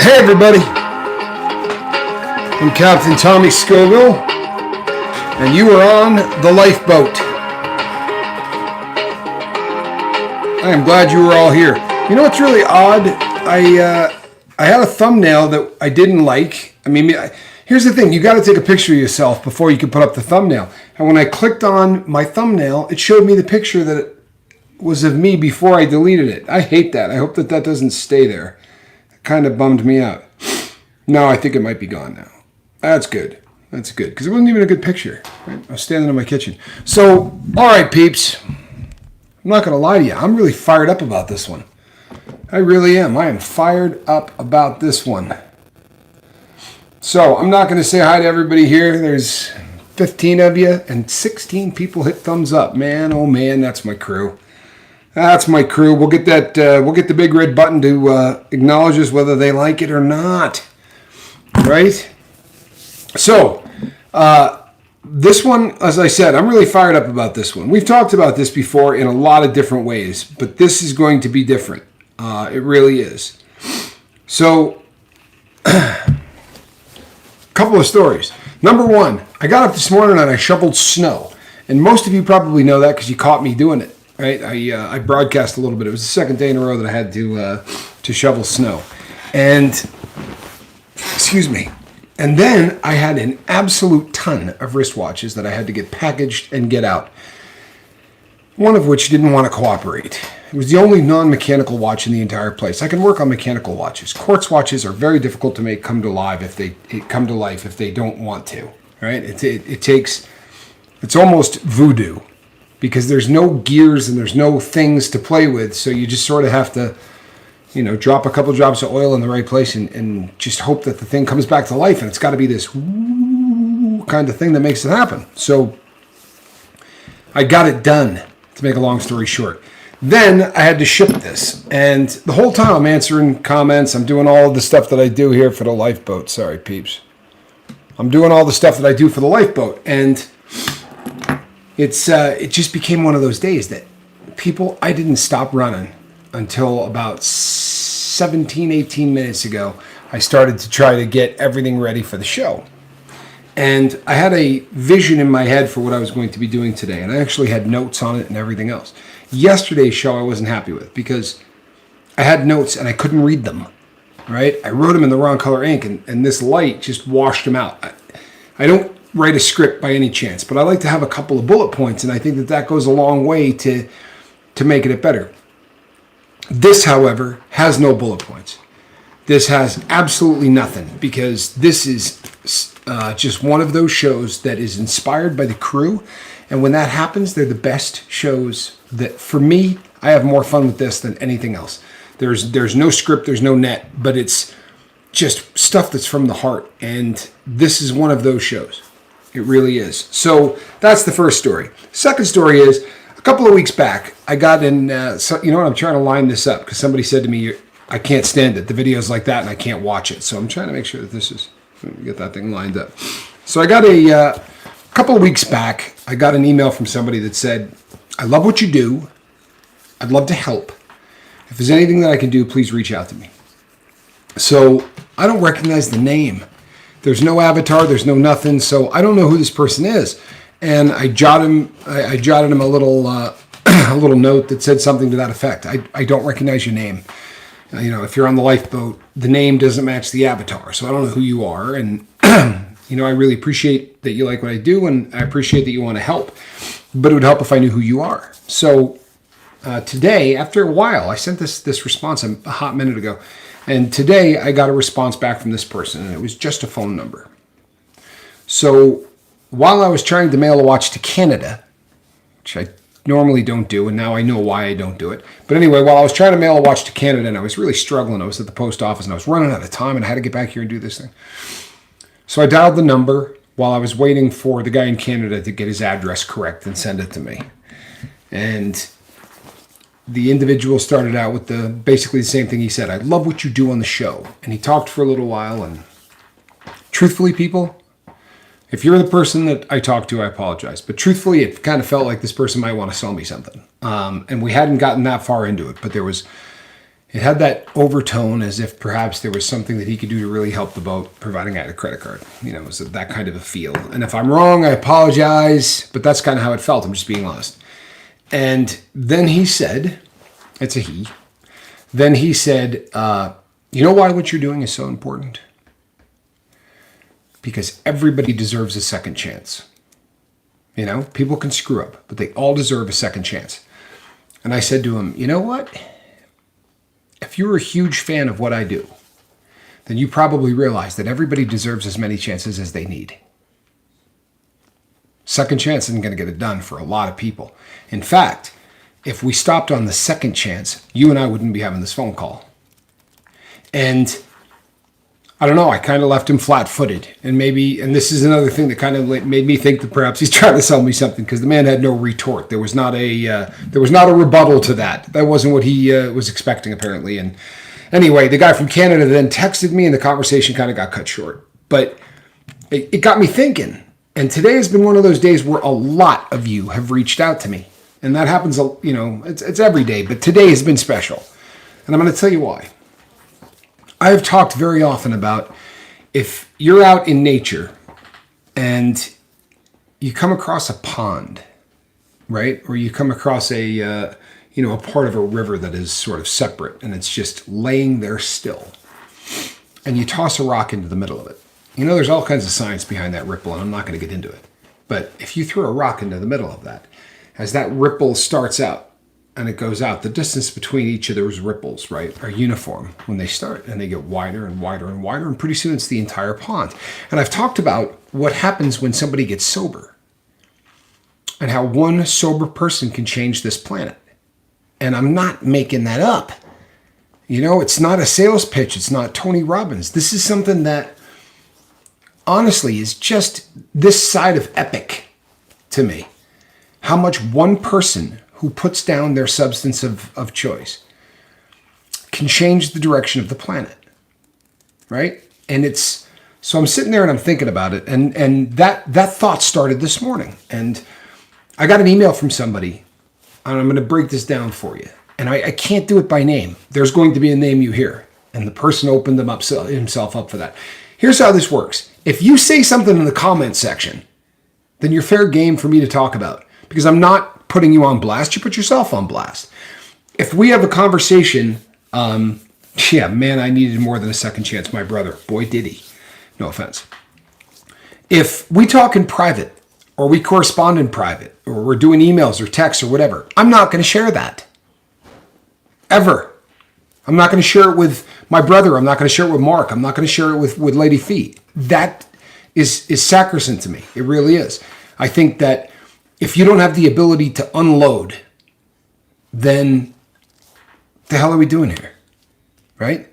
Hey everybody, I'm Captain Tommy Scoville, and you are on the lifeboat. I am glad you were all here. You know what's really odd? I had a thumbnail that I didn't like. Here's the thing. You got to take a picture of yourself before you can put up the thumbnail. And when I clicked on my thumbnail, it showed me the picture that it was of me before I deleted it. I hate that. I hope that doesn't stay there. It kind of bummed me out. No, I think it might be gone now. That's good. That's good. Because it wasn't even a good picture. Right? I was standing in my kitchen. So, all right, peeps. I'm not going to lie to you. I'm really fired up about this one. I really am. I am fired up about this one. So, I'm not going to say hi to everybody here. There's 15 of you and 16 people hit thumbs up. Man, oh man, that's my crew. That's my crew. We'll get that. We'll get the big red button to acknowledge us whether they like it or not. Right? So, this one, as I said, I'm really fired up about this one. We've talked about this before in a lot of different ways, but this is going to be different. It really is. So, couple of stories. Number one, I got up this morning and I shoveled snow. And most of you probably know that because you caught me doing it. Right? I broadcast a little bit. It was the second day in a row that I had to shovel snow. And, excuse me. And then I had an absolute ton of wristwatches that I had to get packaged and get out. One of which didn't want to cooperate. It was the only non-mechanical watch in the entire place. I can work on mechanical watches. Quartz watches are very difficult to make come to life if they don't want to. Right? It's almost voodoo because there's no gears and there's no things to play with. So you just sort of have to, drop a couple drops of oil in the right place and just hope that the thing comes back to life. And it's got to be this kind of thing that makes it happen. So I got it done, to make a long story short. Then I had to ship this. And the whole time I'm answering comments. I'm doing all of the stuff that I do here for the lifeboat. Sorry, peeps. I'm doing all the stuff that I do for the lifeboat. And it just became one of those days that I didn't stop running until about 17, 18 minutes ago. I started to try to get everything ready for the show. And I had a vision in my head for what I was going to be doing today. And I actually had notes on it and everything else. Yesterday's show I wasn't happy with because I had notes and I couldn't read them. Right? I wrote them in the wrong color ink and this light just washed them out. I don't write a script by any chance, but I like to have a couple of bullet points, and I think that goes a long way to making it better. This, however, has no bullet points. This has absolutely nothing because this is just one of those shows that is inspired by the crew, and when that happens, they're the best shows. That for me, I have more fun with this than anything else. There's no script, there's no net, but it's just stuff that's from the heart, and this is one of those shows. It really is. So that's the first story. Second story is a couple of weeks back, I got in, you know what, I'm trying to line this up because somebody said to me, I can't stand it. The video's like that and I can't watch it. So I'm trying to make sure that get that thing lined up. So I got a couple of weeks back, I got an email from somebody that said, I love what you do. I'd love to help. If there's anything that I can do, please reach out to me. So I don't recognize the name. There's no avatar, there's no nothing, so I don't know who this person is. And I jotted him a little a little note that said something to that effect. I don't recognize your name. If you're on the lifeboat, the name doesn't match the avatar, so I don't know who you are. And I really appreciate that you like what I do, and I appreciate that you want to help. But it would help if I knew who you are. So today, after a while, I sent this response a hot minute ago. And today I got a response back from this person, and it was just a phone number. So while I was trying to mail a watch to Canada, which I normally don't do, and now I know why I don't do it. But anyway, while I was trying to mail a watch to Canada, and I was really struggling, I was at the post office, and I was running out of time, and I had to get back here and do this thing. So I dialed the number while I was waiting for the guy in Canada to get his address correct and send it to me. And the individual started out with basically the same thing he said. I love what you do on the show. And he talked for a little while. And truthfully, people, if you're the person that I talked to, I apologize. But truthfully, it kind of felt like this person might want to sell me something. And we hadn't gotten that far into it. But there was It had that overtone as if perhaps there was something that he could do to really help the boat, providing I had a credit card. It was that kind of a feel. And if I'm wrong, I apologize, but that's kind of how it felt. I'm just being honest. And then he said, it's a he, then he said, you know why what you're doing is so important? Because everybody deserves a second chance. People can screw up, but they all deserve a second chance. And I said to him, you know what? If you're a huge fan of what I do, then you probably realize that everybody deserves as many chances as they need. Second chance isn't going to get it done for a lot of people. In fact, if we stopped on the second chance, you and I wouldn't be having this phone call. And I don't know, I kind of left him flat-footed. And this is another thing that kind of made me think that perhaps he's trying to sell me something, because the man had no retort. There was not a rebuttal to that. That wasn't what he was expecting, apparently. And anyway, the guy from Canada then texted me, and the conversation kind of got cut short. But it got me thinking. And today has been one of those days where a lot of you have reached out to me. And that happens, it's every day. But today has been special. And I'm going to tell you why. I have talked very often about if you're out in nature and you come across a pond, right? Or you come across a part of a river that is sort of separate and it's just laying there still. And you toss a rock into the middle of it. There's all kinds of science behind that ripple, and I'm not going to get into it. But if you throw a rock into the middle of that, as that ripple starts out, and it goes out, the distance between each of those ripples, right, are uniform when they start, and they get wider and wider and wider, and pretty soon it's the entire pond. And I've talked about what happens when somebody gets sober and how one sober person can change this planet. And I'm not making that up. It's not a sales pitch. It's not Tony Robbins. This is something that honestly is just this side of epic to me. How much one person who puts down their substance of choice can change the direction of the planet, right? And so I'm sitting there and I'm thinking about it, and that thought started this morning. And I got an email from somebody, and I'm going to break this down for you. And I can't do it by name. There's going to be a name you hear, and the person opened himself up for that. Here's how this works. If you say something in the comment section, then you're fair game for me to talk about, because I'm not putting you on blast. You put yourself on blast. If we have a conversation, I needed more than a second chance. My brother, boy, did he. No offense. If we talk in private, or we correspond in private, or we're doing emails or texts or whatever, I'm not going to share that. Ever. I'm not going to share it with my brother. I'm not going to share it with Mark. I'm not going to share it with Lady Fee. That is sacrosanct to me. It really is. I think that if you don't have the ability to unload, then the hell are we doing here, right?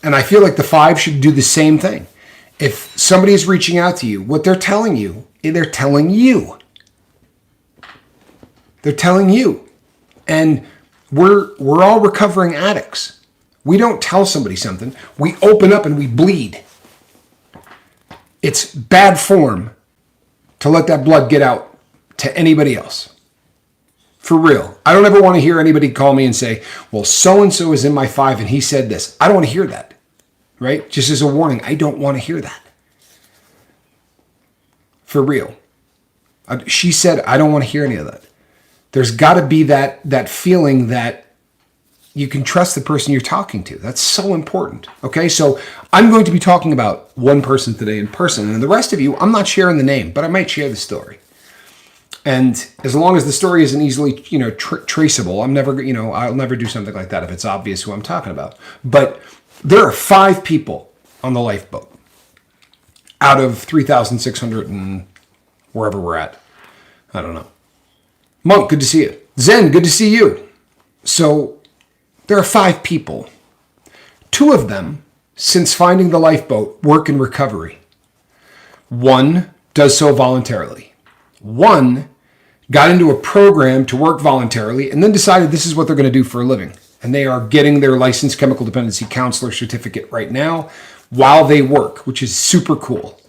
And I feel like the five should do the same thing. If somebody is reaching out to you, what they're telling you. They're telling you. And we're all recovering addicts. We don't tell somebody something. We open up and we bleed. It's bad form to let that blood get out to anybody else. For real. I don't ever want to hear anybody call me and say, well, so-and-so is in my five and he said this. I don't want to hear that, right? Just as a warning, I don't want to hear that. For real. She said, I don't want to hear any of that. There's got to be that feeling that you can trust the person you're talking to. That's so important. Okay, so I'm going to be talking about one person today in person, and the rest of you, I'm not sharing the name, but I might share the story. And as long as the story isn't easily, traceable, I'll never do something like that if it's obvious who I'm talking about. But there are 5 people on the lifeboat out of 3,600 and wherever we're at. I don't know. Monk, good to see you. Zen, good to see you. So there are 5 people. 2 of them, since finding the lifeboat, work in recovery. 1 does so voluntarily. 1 got into a program to work voluntarily and then decided this is what they're going to do for a living. And they are getting their licensed chemical dependency counselor certificate right now while they work, which is super cool.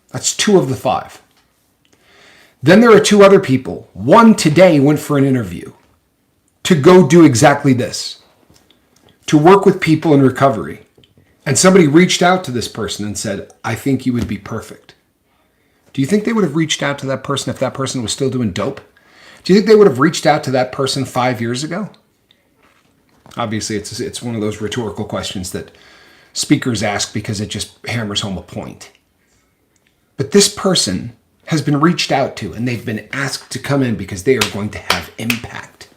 That's 2 of the 5. Then there are 2 other people. 1 today went for an interview to go do exactly this, to work with people in recovery, and somebody reached out to this person and said, I think you would be perfect, do you think they would have reached out to that person if that person was still doing dope? Do you think they would have reached out to that person 5 years ago? Obviously, it's one of those rhetorical questions that speakers ask because it just hammers home a point. But this person has been reached out to, and they've been asked to come in because they are going to have impact.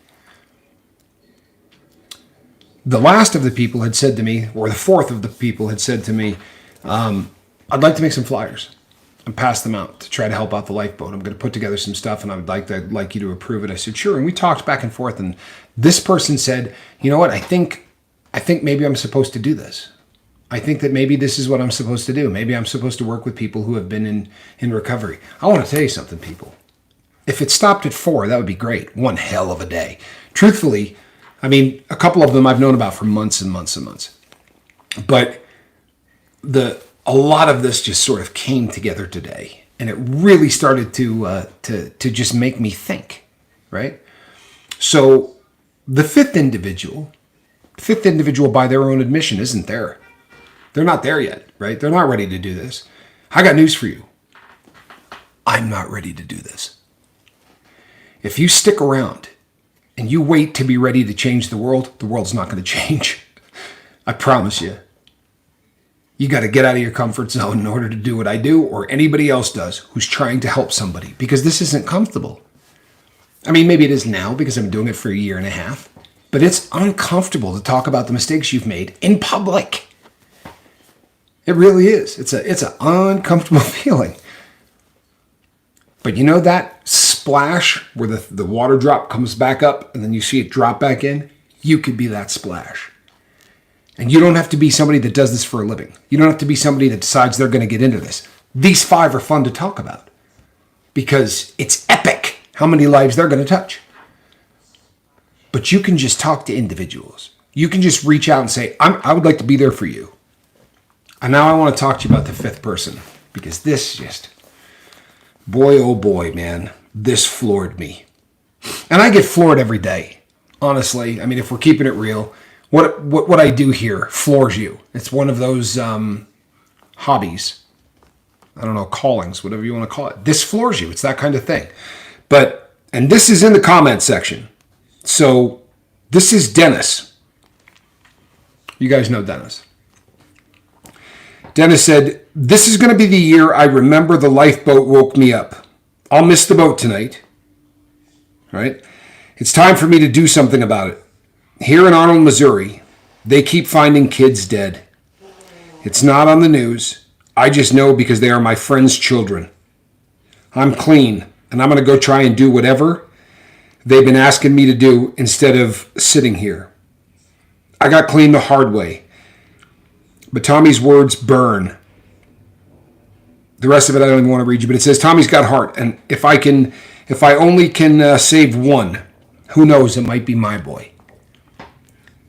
The last of the people had said to me, or the fourth of the people had said to me, I'd like to make some flyers and pass them out to try to help out the lifeboat. I'm going to put together some stuff, and I'd like you to approve it. I said, sure. And we talked back and forth, and this person said, you know what, I think maybe I'm supposed to do this. I think that maybe this is what I'm supposed to do. Maybe I'm supposed to work with people who have been in recovery. I want to tell you something, people. If it stopped at 4, that would be great. One hell of a day. Truthfully, I mean, a couple of them I've known about for months and months and months. But a lot of this just sort of came together today. And it really started to just make me think, right? So the fifth individual by their own admission isn't there. They're not there yet, right? They're not ready to do this. I got news for you. I'm not ready to do this. If you stick around and you wait to be ready to change the world's not going to change. I promise you. You got to get out of your comfort zone in order to do what I do or anybody else does who's trying to help somebody, because this isn't comfortable. I mean, maybe it is now because I'm doing it for a year and a half, but it's uncomfortable to talk about the mistakes you've made in public. It really is. It's an uncomfortable feeling. But you know that splash where the water drop comes back up and then you see it drop back in? You could be that splash. And you don't have to be somebody that does this for a living. You don't have to be somebody that decides they're going to get into this. These 5 are fun to talk about because it's epic how many lives they're going to touch. But you can just talk to individuals. You can just reach out and say, I would like to be there for you. And now I want to talk to you about the fifth person, because this just, boy, oh boy, man, this floored me. And I get floored every day, honestly. I mean, if we're keeping it real, what I do here floors you. It's one of those hobbies. I don't know, callings, whatever you want to call it. This floors you. It's that kind of thing. And this is in the comment section. So this is Dennis. You guys know Dennis. Dennis said, this is going to be the year I remember the lifeboat woke me up. I'll miss the boat tonight. Right? It's time for me to do something about it. Here in Arnold, Missouri, they keep finding kids dead. It's not on the news. I just know because they are my friends' children. I'm clean, and I'm going to go try and do whatever they've been asking me to do instead of sitting here. I got clean the hard way. But Tommy's words burn. The rest of it I don't even want to read you, but it says Tommy's got heart, and if I only can save one, who knows, it might be my boy.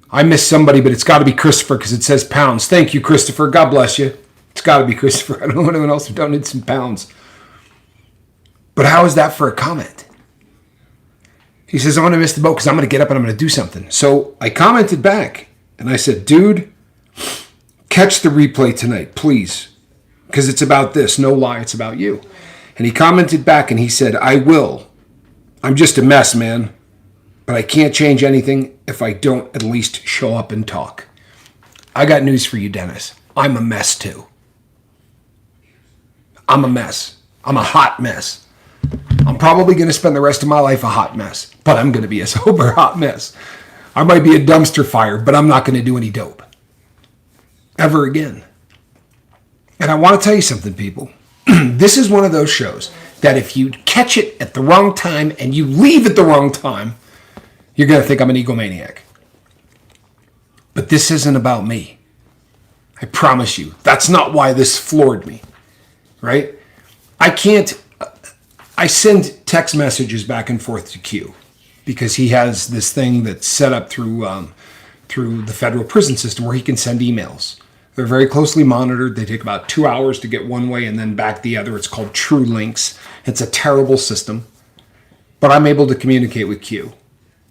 I miss somebody, but it's got to be Christopher because it says pounds. Thank you, Christopher. God bless you. It's got to be Christopher. I don't know anyone else who donated some pounds. But how is that for a comment? He says, I want to miss the boat because I'm going to get up and I'm going to do something. So I commented back, and I said, dude, catch the replay tonight, please, because it's about this. No lie, it's about you. And he commented back, and he said, I will. I'm just a mess, man. But I can't change anything if I don't at least show up and talk. I got news for you, Dennis. I'm a mess, too. I'm a mess. I'm a hot mess. I'm probably going to spend the rest of my life a hot mess, but I'm going to be a sober hot mess. I might be a dumpster fire, but I'm not going to do any dope. Ever again. And I want to tell you something, people. This is one of those shows that if you catch it at the wrong time and you leave at the wrong time, you're going to think I'm an egomaniac. But this isn't about me. I promise you. That's not why this floored me. Right? I send text messages back and forth to Q because he has this thing that's set up through the federal prison system where he can send emails. They're very closely monitored. They take about 2 hours to get one way and then back the other. It's called True Links. It's a terrible system. But I'm able to communicate with Q.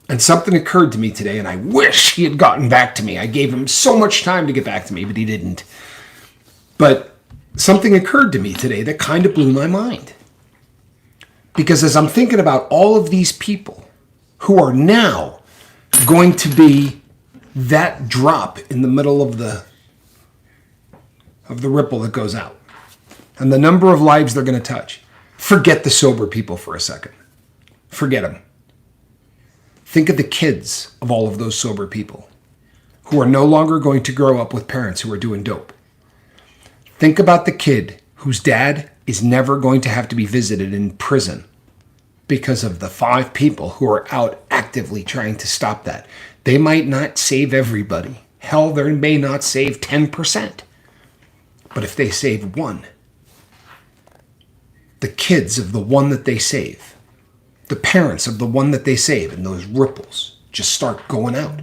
And something occurred to me today, and I wish he had gotten back to me. I gave him so much time to get back to me, but he didn't. But something occurred to me today that kind of blew my mind. Because as I'm thinking about all of these people who are now going to be that drop in the middle of the ripple that goes out, and the number of lives they're going to touch, forget the sober people for a second. Forget them. Think of the kids of all of those sober people who are no longer going to grow up with parents who are doing dope. Think about the kid whose dad is never going to have to be visited in prison because of the 5 people who are out actively trying to stop that. They might not save everybody. Hell, they may not save 10%. But if they save one, the kids of the one that they save, the parents of the one that they save, and those ripples just start going out.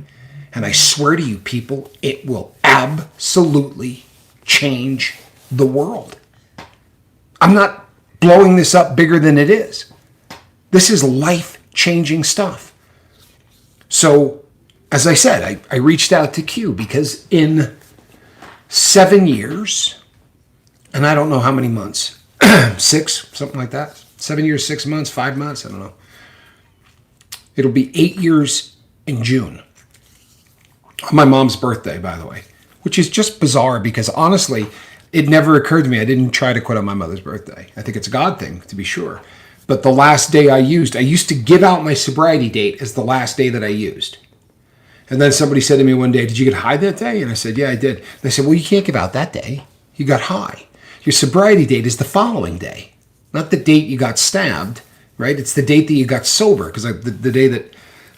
And I swear to you, people, it will absolutely change the world. I'm not blowing this up bigger than it is. This is life-changing stuff. So, as I said, I reached out to Q because in 7 years, and I don't know how many months, 6, something like that. 7 years, 6 months, 5 months, I don't know. It'll be 8 years in June. On my mom's birthday, by the way, which is just bizarre because honestly, it never occurred to me. I didn't try to quit on my mother's birthday. I think it's a God thing, to be sure. But the last day I used to give out my sobriety date as the last day that I used. And then somebody said to me one day, "Did you get high that day?" And I said, "Yeah, I did." And they said, "Well, you can't give out that day. You got high. Your sobriety date is the following day, not the date you got stabbed, right? It's the date that you got sober." Because the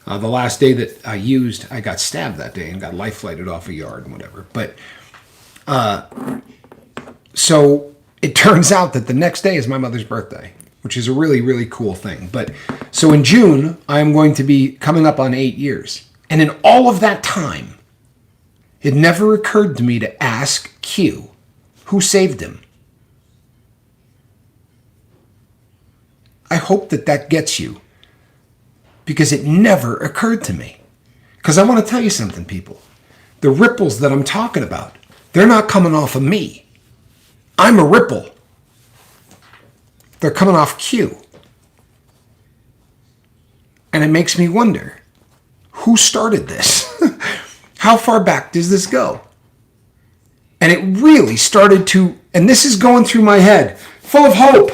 last day that I used, I got stabbed that day and got life flighted off a yard and whatever. But so it turns out that the next day is my mother's birthday, which is a really, really cool thing. But so in June, I'm going to be coming up on 8 years. And in all of that time, it never occurred to me to ask Q who saved him. I hope that gets you, because it never occurred to me. Because I want to tell you something, people. The ripples that I'm talking about, they're not coming off of me. I'm a ripple. They're coming off Q. And it makes me wonder, who started this? How far back does this go? And it really started to, and this is going through my head, full of hope.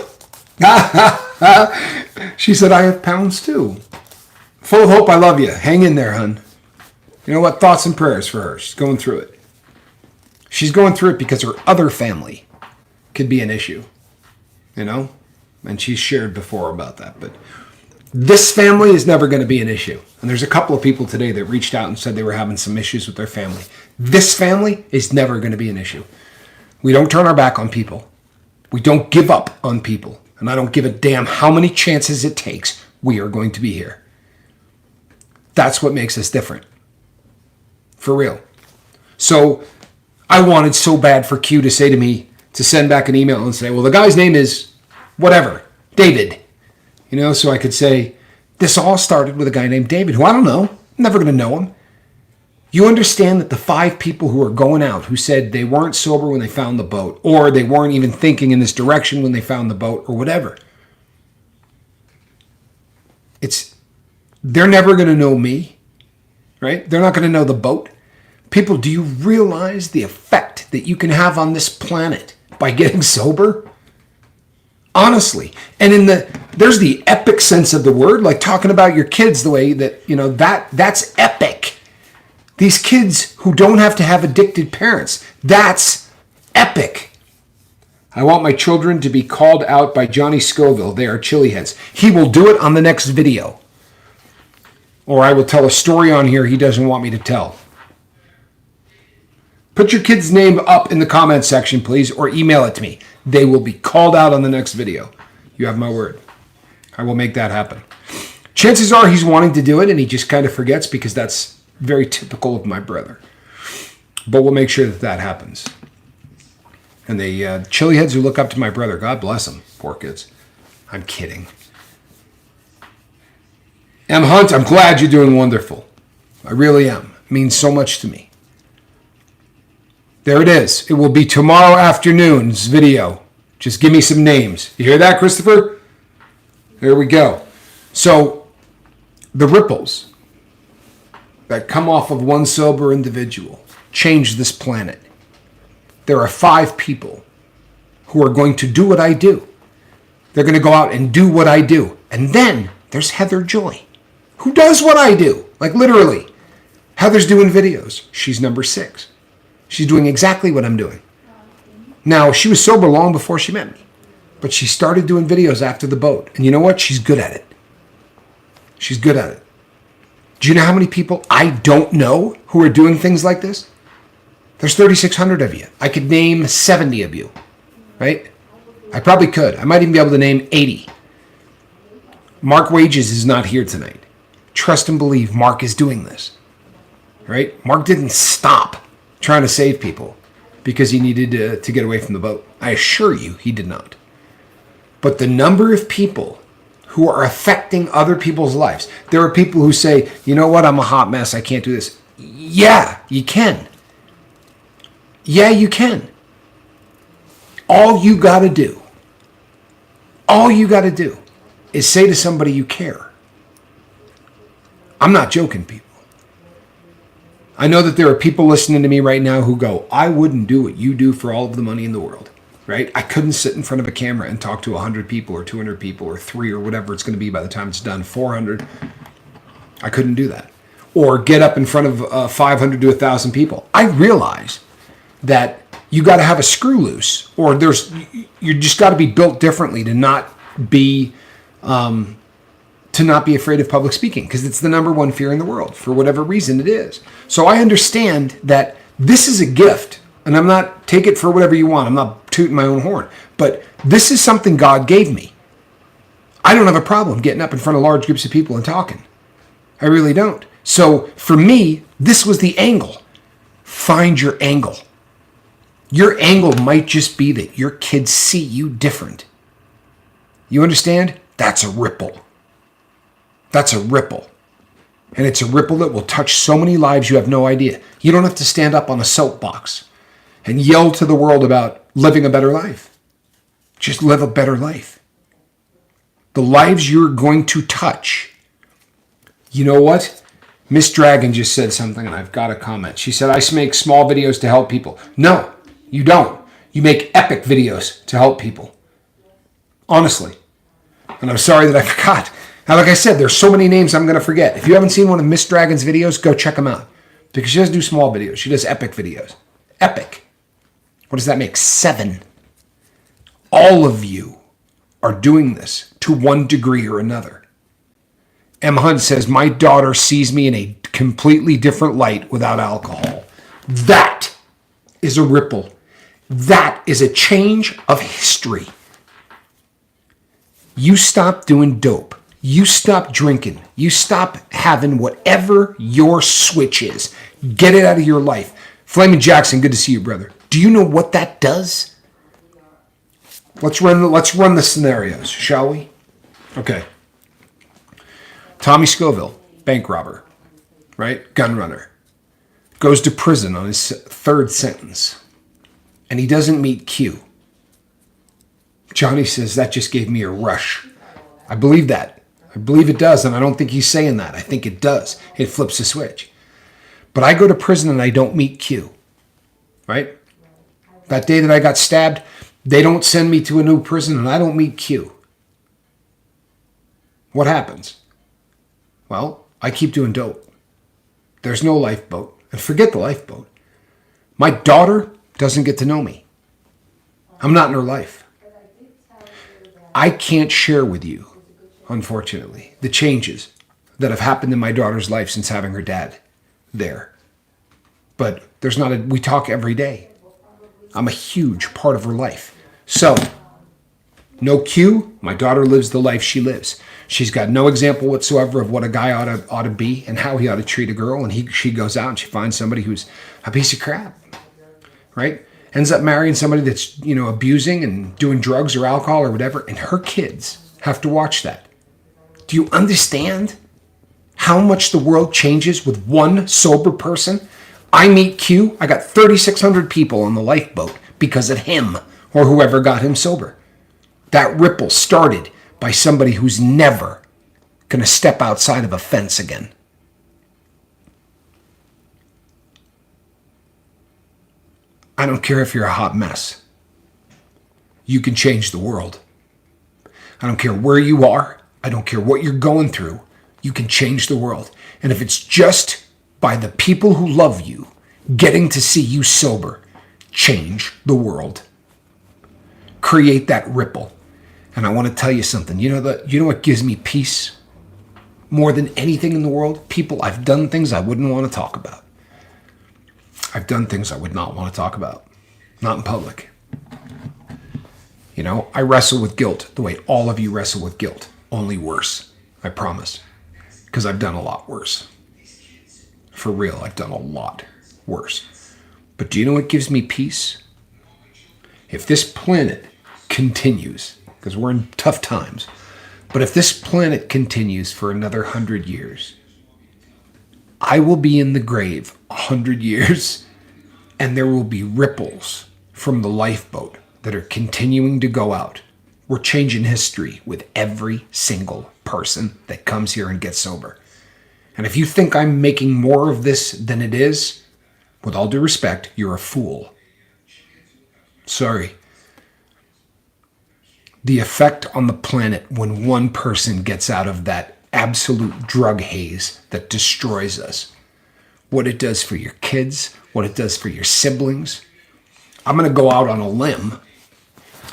She said, "I have pounds too." Full of hope, I love you. Hang in there, hun. You know what? Thoughts and prayers for her. She's going through it. She's going through it because her other family could be an issue. You know? And she's shared before about that. But this family is never going to be an issue. And there's a couple of people today that reached out and said they were having some issues with their family. This family is never going to be an issue. We don't turn our back on people. We don't give up on people. And I don't give a damn how many chances it takes. We are going to be here. That's what makes us different. For real. So I wanted so bad for Q to say to me, to send back an email and say, "Well, the guy's name is whatever, David." You know, so I could say, this all started with a guy named David, who I don't know. I'm never going to know him. You understand that the 5 people who are going out, who said they weren't sober when they found the boat, or they weren't even thinking in this direction when they found the boat, or whatever. They're never going to know me, right? They're not going to know the boat. People, do you realize the effect that you can have on this planet by getting sober? Honestly. And there's the epic sense of the word, like talking about your kids the way that, you know, that's epic. These kids who don't have to have addicted parents, that's epic. I want my children to be called out by Johnny Scoville. They are chili heads. He will do it on the next video. Or I will tell a story on here he doesn't want me to tell. Put your kid's name up in the comment section, please, or email it to me. They will be called out on the next video. You have my word. I will make that happen. Chances are he's wanting to do it, and he just kind of forgets, because that's very typical of my brother. But we'll make sure that happens. And the chili heads who look up to my brother, God bless them. Poor kids. I'm kidding. M. Hunt, I'm glad you're doing wonderful. I really am. It means so much to me. There it is. It will be tomorrow afternoon's video. Just give me some names. You hear that, Christopher? There we go. So, the ripples that come off of one sober individual change this planet. There are 5 people who are going to do what I do. They're going to go out and do what I do. And then there's Heather Joy, who does what I do. Like literally. Heather's doing videos. She's number 6. She's doing exactly what I'm doing. Now, she was sober long before she met me. But she started doing videos after the boat. And you know what? She's good at it. She's good at it. Do you know how many people I don't know who are doing things like this? There's 3,600 of you. I could name 70 of you. Right? I probably could. I might even be able to name 80. Mark Wages is not here tonight. Trust and believe Mark is doing this. Right? Mark didn't stop trying to save people because he needed to get away from the boat. I assure you he did not. But the number of people who are affecting other people's lives. There are people who say, you know what, I'm a hot mess. I can't do this. Yeah, you can. Yeah, you can. All you got to do is say to somebody you care. I'm not joking, people. I know that there are people listening to me right now who go, I wouldn't do what you do for all of the money in the world, right? I couldn't sit in front of a camera and talk to 100 people or 200 people or 3 or whatever it's going to be by the time it's done, 400. I couldn't do that. Or get up in front of 500 to 1,000 people. I realize that you got to have a screw loose, or you just got to be built differently to not be afraid of public speaking, because it's the number one fear in the world for whatever reason it is. So I understand that this is a gift, and I'm not, take it for whatever you want. I'm not tooting my own horn, but this is something God gave me. I don't have a problem getting up in front of large groups of people and talking. I really don't. So for me, this was the angle. Find your angle. Your angle might just be that your kids see you different. You understand? That's a ripple. That's a ripple. And it's a ripple that will touch so many lives you have no idea. You don't have to stand up on a soapbox and yell to the world about living a better life. Just live a better life. The lives you're going to touch. You know what? Miss Dragon just said something and I've got a comment. She said, I make small videos to help people. No, you don't. You make epic videos to help people. Honestly. And I'm sorry that I forgot. Now, like I said, there's so many names I'm going to forget. If you haven't seen one of Miss Dragon's videos, go check them out. Because she doesn't do small videos. She does epic videos. Epic. What does that make? 7. All of you are doing this to one degree or another. M. Hunt says, my daughter sees me in a completely different light without alcohol. That is a ripple. That is a change of history. You stop doing dope. You stop drinking. You stop having whatever your switch is. Get it out of your life. Flamin' Jackson, good to see you, brother. Do you know what that does? Let's run the scenarios, shall we? Okay. Tommy Scoville, bank robber, right? Gun runner. Goes to prison on his 3rd sentence. And he doesn't meet Q. Johnny says, that just gave me a rush. I believe that. I believe it does, and I don't think he's saying that. I think it does. It flips a switch. But I go to prison and I don't meet Q. Right? That day that I got stabbed, they don't send me to a new prison and I don't meet Q. What happens? Well, I keep doing dope. There's no lifeboat. And forget the lifeboat. My daughter doesn't get to know me. I'm not in her life. I can't share with you, unfortunately, the changes that have happened in my daughter's life since having her dad there. But we talk every day. I'm a huge part of her life. So, no Q, my daughter lives the life she lives. She's got no example whatsoever of what a guy ought to be and how he ought to treat a girl. And she goes out and she finds somebody who's a piece of crap, right? Ends up marrying somebody that's, abusing and doing drugs or alcohol or whatever. And her kids have to watch that. Do you understand? how much the world changes with one sober person? I meet Q, I got 3,600 people on the lifeboat because of him or whoever got him sober. That ripple started by somebody who's never going to step outside of a fence again. I don't care if you're a hot mess. You can change the world. I don't care where you are. I don't care what you're going through. You can change the world. And if it's just by the people who love you getting to see you sober, change the world. Create that ripple. And I want to tell you something. You know what gives me peace more than anything in the world? People, I've done things I wouldn't want to talk about. I've done things I would not want to talk about. Not in public. I wrestle with guilt the way all of you wrestle with guilt. Only worse. I promise. Because I've done a lot worse. For real, I've done a lot worse. But do you know what gives me peace? If this planet continues, because we're in tough times, but if this planet continues for another 100 years, I will be in the grave 100 years, and there will be ripples from the lifeboat that are continuing to go out. We're changing history with every single person that comes here and gets sober. And if you think I'm making more of this than it is, with all due respect, you're a fool. Sorry. The effect on the planet when one person gets out of that absolute drug haze that destroys us, what it does for your kids, what it does for your siblings. I'm going to go out on a limb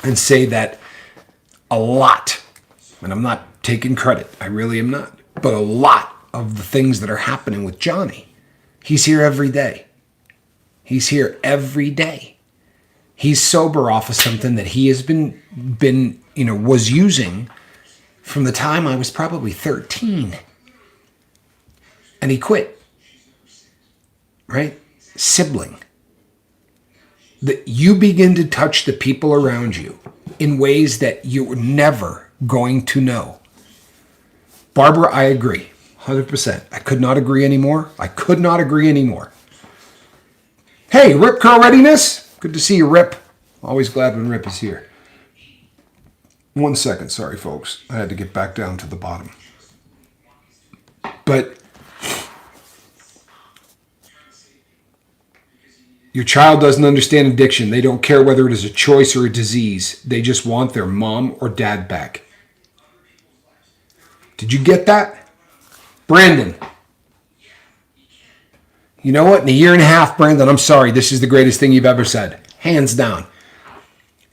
and say that a lot, and I'm not taking credit, I really am not, but a lot of the things that are happening with Johnny, he's here every day. He's here every day. He's sober off of something that he has been was using from the time I was probably 13. And he quit. Right? Sibling. That you begin to touch the people around you in ways that you were never going to know. Barbara, I agree. 100%. I could not agree anymore. Hey, Rip Curl Readiness. Good to see you, Rip. Always glad when Rip is here. 1 second. Sorry, folks. I had to get back down to the bottom. But your child doesn't understand addiction. They don't care whether it is a choice or a disease. They just want their mom or dad back. Did you get that? Brandon. You know what? In a year and a half, Brandon, I'm sorry. This is the greatest thing you've ever said. Hands down.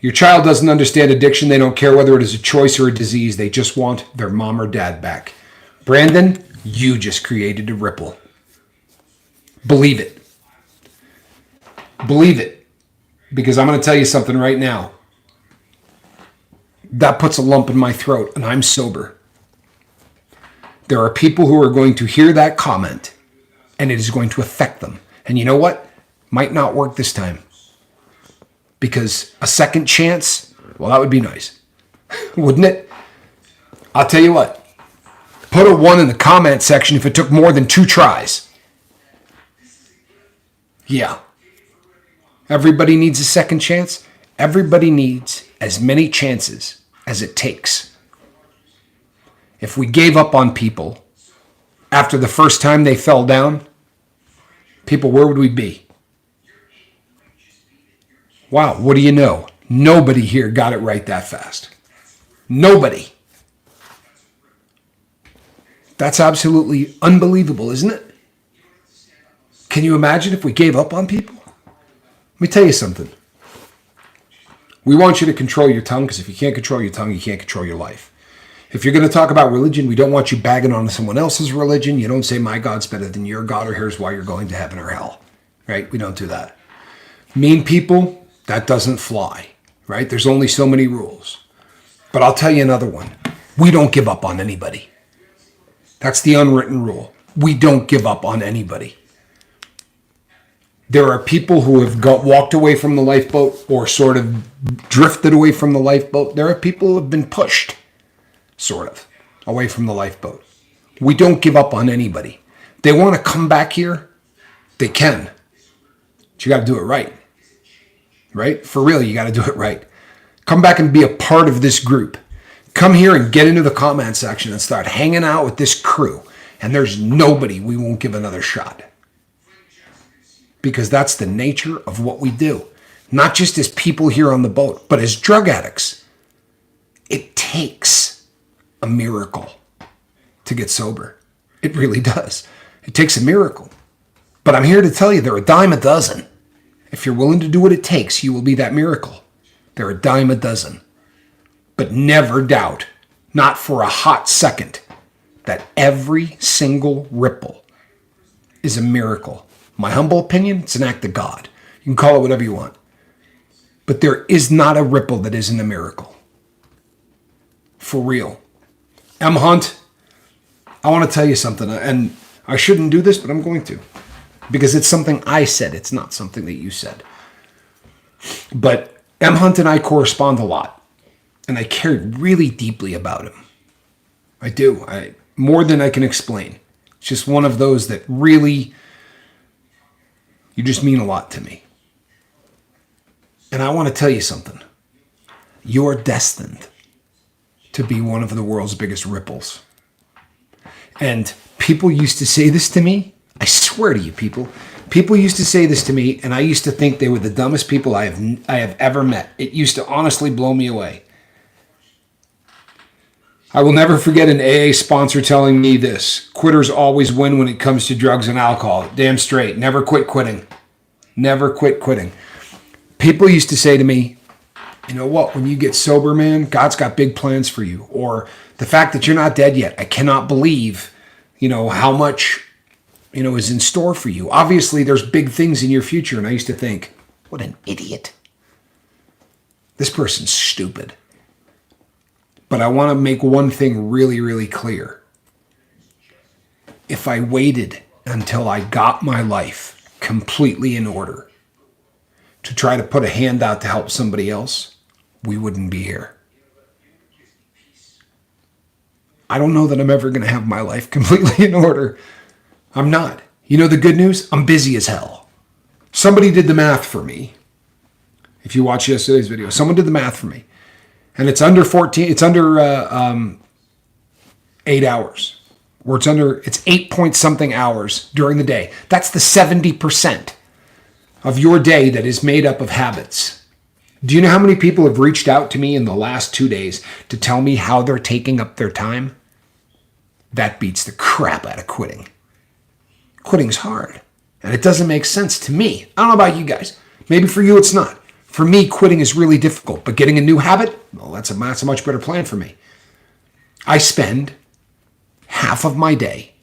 Your child doesn't understand addiction. They don't care whether it is a choice or a disease. They just want their mom or dad back. Brandon, you just created a ripple. Believe it. Believe it. Because I'm going to tell you something right now. That puts a lump in my throat, and I'm sober. There are people who are going to hear that comment, and it is going to affect them. And you know what? Might not work this time. Because a second chance, well, that would be nice. Wouldn't it? I'll tell you what. Put a 1 in the comment section if it took more than 2 tries. Yeah. Everybody needs a second chance. Everybody needs as many chances as it takes. If we gave up on people after the first time they fell down, people, where would we be? Wow, what do you know? Nobody here got it right that fast. Nobody. That's absolutely unbelievable, isn't it? Can you imagine if we gave up on people? Let me tell you something. We want you to control your tongue, because if you can't control your tongue, you can't control your life. If you're going to talk about religion, we don't want you bagging on someone else's religion. You don't say, my God's better than your God, or here's why you're going to heaven or hell. Right? We don't do that. Mean people, that doesn't fly. Right? There's only so many rules. But I'll tell you another one. We don't give up on anybody. That's the unwritten rule. We don't give up on anybody. There are people who have walked away from the lifeboat or sort of drifted away from the lifeboat. There are people who have been pushed, sort of, away from the lifeboat. We don't give up on anybody. They want to come back here, they can. But you got to do it right. Right? For real, you got to do it right. Come back and be a part of this group. Come here and get into the comment section and start hanging out with this crew. And there's nobody we won't give another shot. Because that's the nature of what we do. Not just as people here on the boat, but as drug addicts. It takes a miracle to get sober. It really does. It takes a miracle. But I'm here to tell you, they're a dime a dozen. If you're willing to do what it takes, you will be that miracle. They're a dime a dozen. But never doubt, not for a hot second, that every single ripple is a miracle. My humble opinion, it's an act of God. You can call it whatever you want. But there is not a ripple that isn't a miracle. For real. M. Hunt, I want to tell you something, and I shouldn't do this, but I'm going to. Because it's something I said. It's not something that you said. But M. Hunt and I correspond a lot. And I care really deeply about him. I do. More than I can explain. It's just one of those that really, you just mean a lot to me. And I want to tell you something. You're destined to be one of the world's biggest ripples. And people used to say this to me. I swear to you, people. People used to say this to me, and I used to think they were the dumbest people I have ever met. It used to honestly blow me away. I will never forget an AA sponsor telling me this. Quitters always win when it comes to drugs and alcohol. Damn straight. Never quit quitting. Never quit quitting. People used to say to me, you know what, when you get sober, man, God's got big plans for you. Or the fact that you're not dead yet. I cannot believe, how much, is in store for you. Obviously, there's big things in your future. And I used to think, what an idiot. This person's stupid. But I want to make one thing really, really clear. If I waited until I got my life completely in order to try to put a hand out to help somebody else, we wouldn't be here. I don't know that I'm ever going to have my life completely in order. I'm not. You know the good news? I'm busy as hell. Somebody did the math for me. If you watch yesterday's video, someone did the math for me. And it's under 8 hours. Or it's 8 point something hours during the day. That's the 70% of your day that is made up of habits. Do you know how many people have reached out to me in the last 2 days to tell me how they're taking up their time? That beats the crap out of quitting. Quitting's hard. And it doesn't make sense to me. I don't know about you guys. Maybe for you it's not. For me, quitting is really difficult. But getting a new habit, well, that's a much better plan for me. I spend half of my day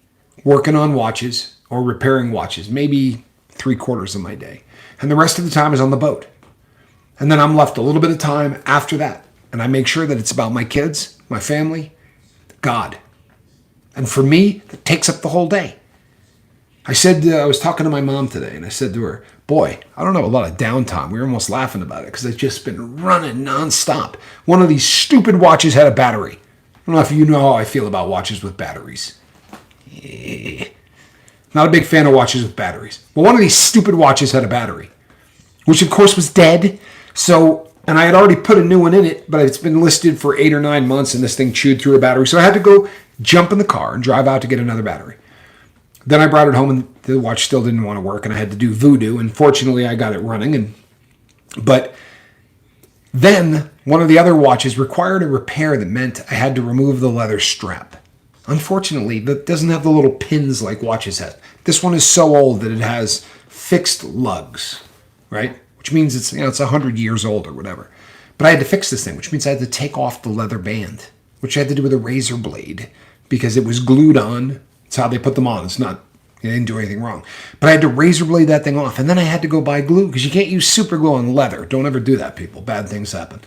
working on watches or repairing watches, maybe 3/4 of my day. And the rest of the time is on the boat. And then I'm left a little bit of time after that. And I make sure that it's about my kids, my family, God. And for me, it takes up the whole day. I was talking to my mom today, and I said to her, boy, I don't have a lot of downtime. We were almost laughing about it because I've just been running nonstop. One of these stupid watches had a battery. I don't know if you know how I feel about watches with batteries. Not a big fan of watches with batteries. But one of these stupid watches had a battery, which of course was dead. And I had already put a new one in it, but it's been listed for 8 or 9 months, and this thing chewed through a battery. So I had to go jump in the car and drive out to get another battery. Then I brought it home, and the watch still didn't want to work, and I had to do voodoo, and fortunately I got it running. But then one of the other watches required a repair that meant I had to remove the leather strap. Unfortunately, that doesn't have the little pins like watches have. This one is so old that it has fixed lugs, right? Which means it's 100 years old or whatever. But I had to fix this thing, which means I had to take off the leather band, which I had to do with a razor blade because it was glued on. It's how they put them on. They didn't do anything wrong. But I had to razor blade that thing off. And then I had to go buy glue because you can't use super glue on leather. Don't ever do that, people. Bad things happen.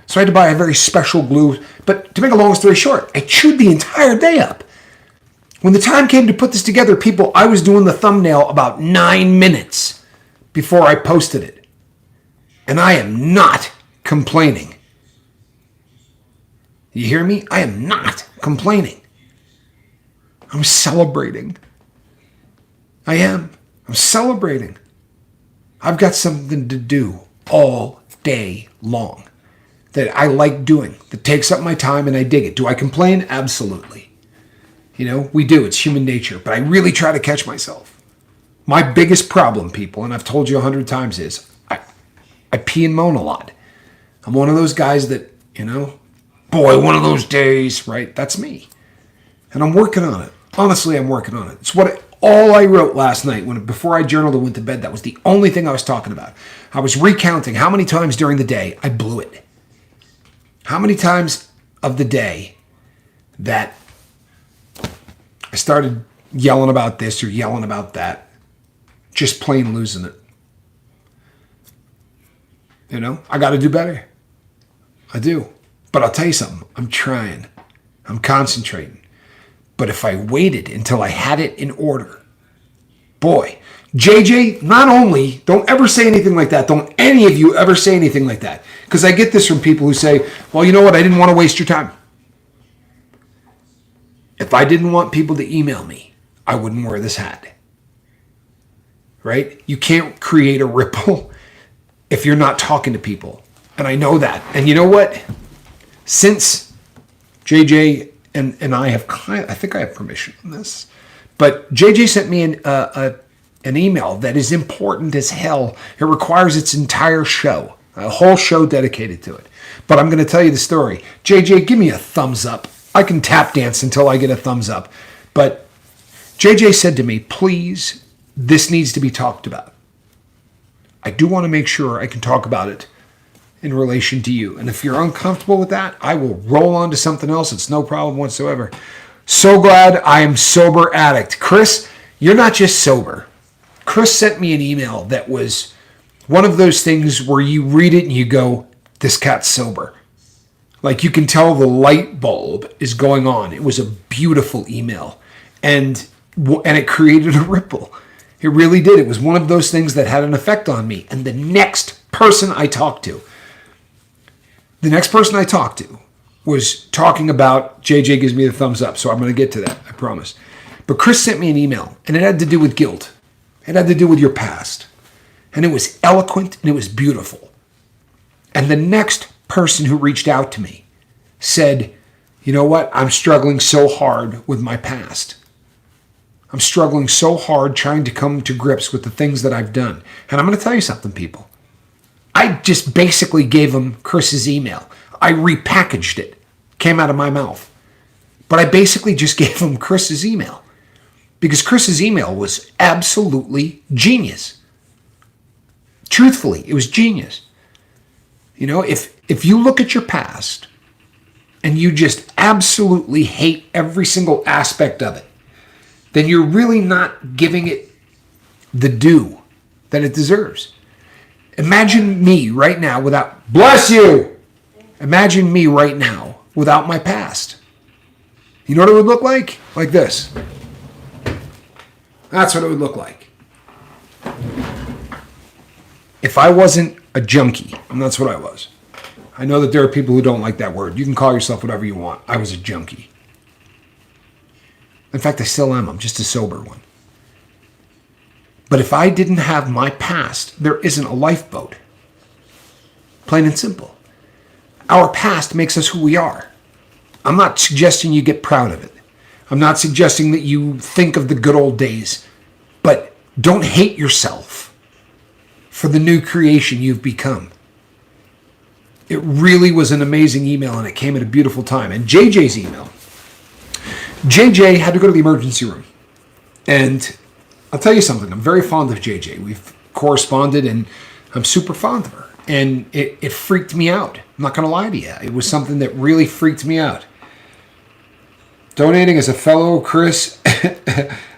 So I had to buy a very special glue. But to make a long story short, I chewed the entire day up. When the time came to put this together, people, I was doing the thumbnail about 9 minutes before I posted it. And I am not complaining. You hear me? I am not complaining. I'm celebrating. I am. I'm celebrating. I've got something to do all day long that I like doing, that takes up my time and I dig it. Do I complain? Absolutely. We do. It's human nature. But I really try to catch myself. My biggest problem, people, and I've told you 100 times, is I pee and moan a lot. I'm one of those guys that, boy, one of those days, right? That's me. And I'm working on it. Honestly, I'm working on it. It's all I wrote last night before I journaled and went to bed. That was the only thing I was talking about. I was recounting how many times during the day I blew it. How many times of the day that I started yelling about this or yelling about that, just plain losing it. I got to do better. I do. But I'll tell you something. I'm trying. I'm concentrating. But if I waited until I had it in order, boy, JJ, not only, don't ever say anything like that. Don't any of you ever say anything like that. Because I get this from people who say, well, you know what? I didn't want to waste your time. If I didn't want people to email me, I wouldn't wear this hat. Right? You can't create a ripple if you're not talking to people. And I know that. And you know what? Since JJ and I have I think I have permission on this, but JJ sent me an email that is important as hell. It requires its entire show, a whole show dedicated to it. But I'm going to tell you the story. JJ, give me a thumbs up. I can tap dance until I get a thumbs up. But JJ said to me, please, this needs to be talked about. I do want to make sure I can talk about it in relation to you. And if you're uncomfortable with that, I will roll on to something else. It's no problem whatsoever. So glad I am sober addict. Chris, you're not just sober. Chris sent me an email that was one of those things where you read it and you go, this cat's sober. Like you can tell the light bulb is going on. It was a beautiful email. And it created a ripple. It really did. It was one of those things that had an effect on me. And the next person I talked to was talking about, JJ gives me the thumbs up, so I'm going to get to that, I promise. But Chris sent me an email, and it had to do with guilt. It had to do with your past. And it was eloquent, and it was beautiful. And the next person who reached out to me said, you know what? I'm struggling so hard with my past. I'm struggling so hard trying to come to grips with the things that I've done. And I'm going to tell you something, people. I just basically gave him Chris's email. I repackaged it. Came out of my mouth. But I basically just gave him Chris's email. Because Chris's email was absolutely genius. Truthfully, it was genius. If you look at your past and you just absolutely hate every single aspect of it, then you're really not giving it the due that it deserves. Imagine me right now without, bless you! Imagine me right now without my past. You know what it would look like? Like this. That's what it would look like. If I wasn't a junkie, and that's what I was. I know that there are people who don't like that word. You can call yourself whatever you want. I was a junkie. In fact, I still am. I'm just a sober one. But if I didn't have my past, there isn't a lifeboat. Plain and simple. Our past makes us who we are. I'm not suggesting you get proud of it. I'm not suggesting that you think of the good old days. But don't hate yourself for the new creation you've become. It really was an amazing email, and it came at a beautiful time. And JJ's email. JJ had to go to the emergency room. And I'll tell you something. I'm very fond of JJ. We've corresponded, and I'm super fond of her. And it freaked me out. I'm not going to lie to you. It was something that really freaked me out. Donating as a fellow Chris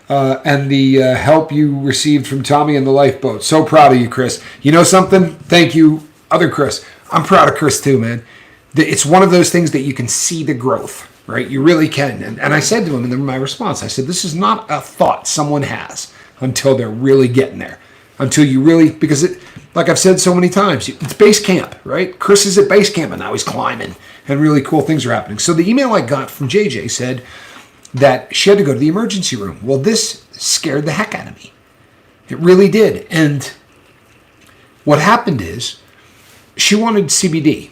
and the help you received from Tommy and the lifeboat. So proud of you, Chris. You know something? Thank you, other Chris. I'm proud of Chris too, man. It's one of those things that you can see the growth, right? You really can. And I said to him in my response, I said, this is not a thought someone has until they're really getting there. Until you really, because it, like I've said so many times, it's base camp, right? Chris is at base camp and now he's climbing and really cool things are happening. So the email I got from JJ said, that she had to go to the emergency room. Well, this scared the heck out of me. It really did. And what happened is she wanted CBD,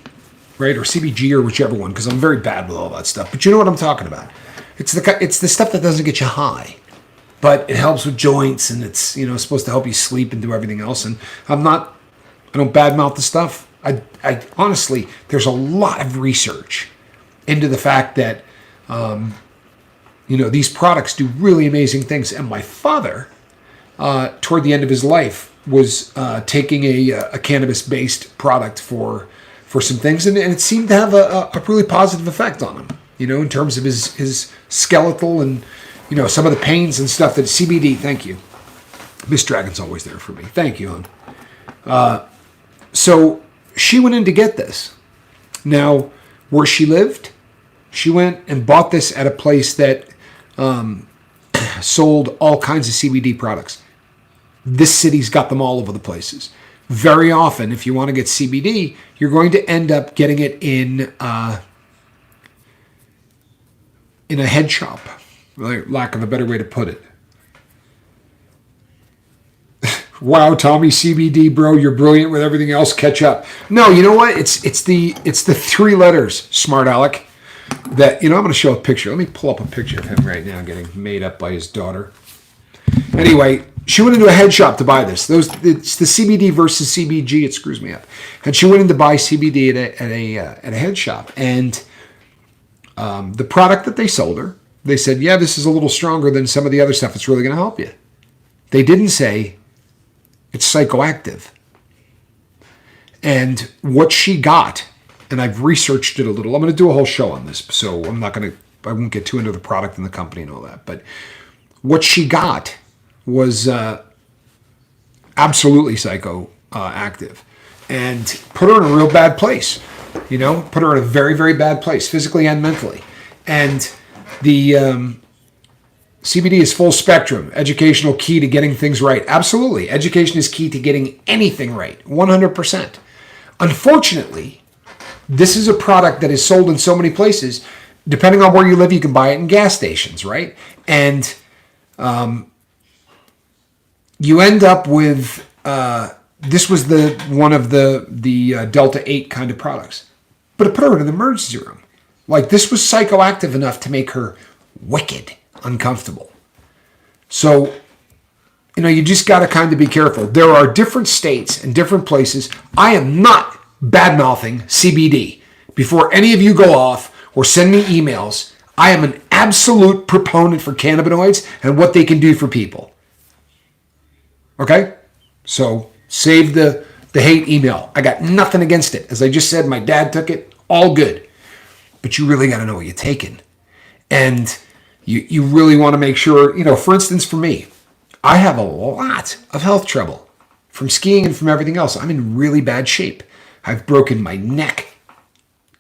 right? Or CBG or whichever one, because I'm very bad with all that stuff. But you know what I'm talking about. It's the stuff that doesn't get you high, but it helps with joints, and it's supposed to help you sleep and do everything else. And I don't badmouth the stuff. I honestly, there's a lot of research into the fact that these products do really amazing things. And my father, toward the end of his life, was taking a cannabis-based product for some things, and it seemed to have a really positive effect on him, in terms of his skeletal and, some of the pains and stuff that CBD, thank you. Miss Dragon's always there for me. Thank you, hon. So she went in to get this. Now, where she lived, she went and bought this at a place that sold all kinds of CBD products. This city's got them all over the places. Very often, if you want to get CBD, you're going to end up getting it in a head shop, lack of a better way to put it. Wow, Tommy, CBD, bro, you're brilliant with everything else. Catch up. No, you know what? It's the 3 letters, smart Alec. That I'm going to show a picture. Let me pull up a picture of him right now, getting made up by his daughter. Anyway, she went into a head shop to buy this. It's the CBD versus CBG. It screws me up. And she went in to buy CBD at a head shop, and the product that they sold her, they said, yeah, this is a little stronger than some of the other stuff. It's really going to help you. They didn't say it's psychoactive. And what she got, and I've researched it a little. I'm going to do a whole show on this, so I won't get too into the product and the company and all that. But what she got was absolutely psychoactive, and put her in a real bad place. Put her in a very, very bad place, physically and mentally. And the CBD is full spectrum, educational, key to getting things right. Absolutely. Education is key to getting anything right, 100%. Unfortunately, this is a product that is sold in so many places. Depending on where you live, you can buy it in gas stations, right? And you end up with, this was one of the Delta 8 kind of products. But it put her in an emergency room. Like, this was psychoactive enough to make her wicked uncomfortable. So, you just got to kind of be careful. There are different states and different places. I am not bad-mouthing CBD. Before any of you go off or send me emails, I am an absolute proponent for cannabinoids and what they can do for people. Okay? So, save the hate email. I got nothing against it. As I just said, my dad took it. All good. But you really got to know what you're taking. And you really want to make sure, for instance, for me, I have a lot of health trouble from skiing and from everything else. I'm in really bad shape. I've broken my neck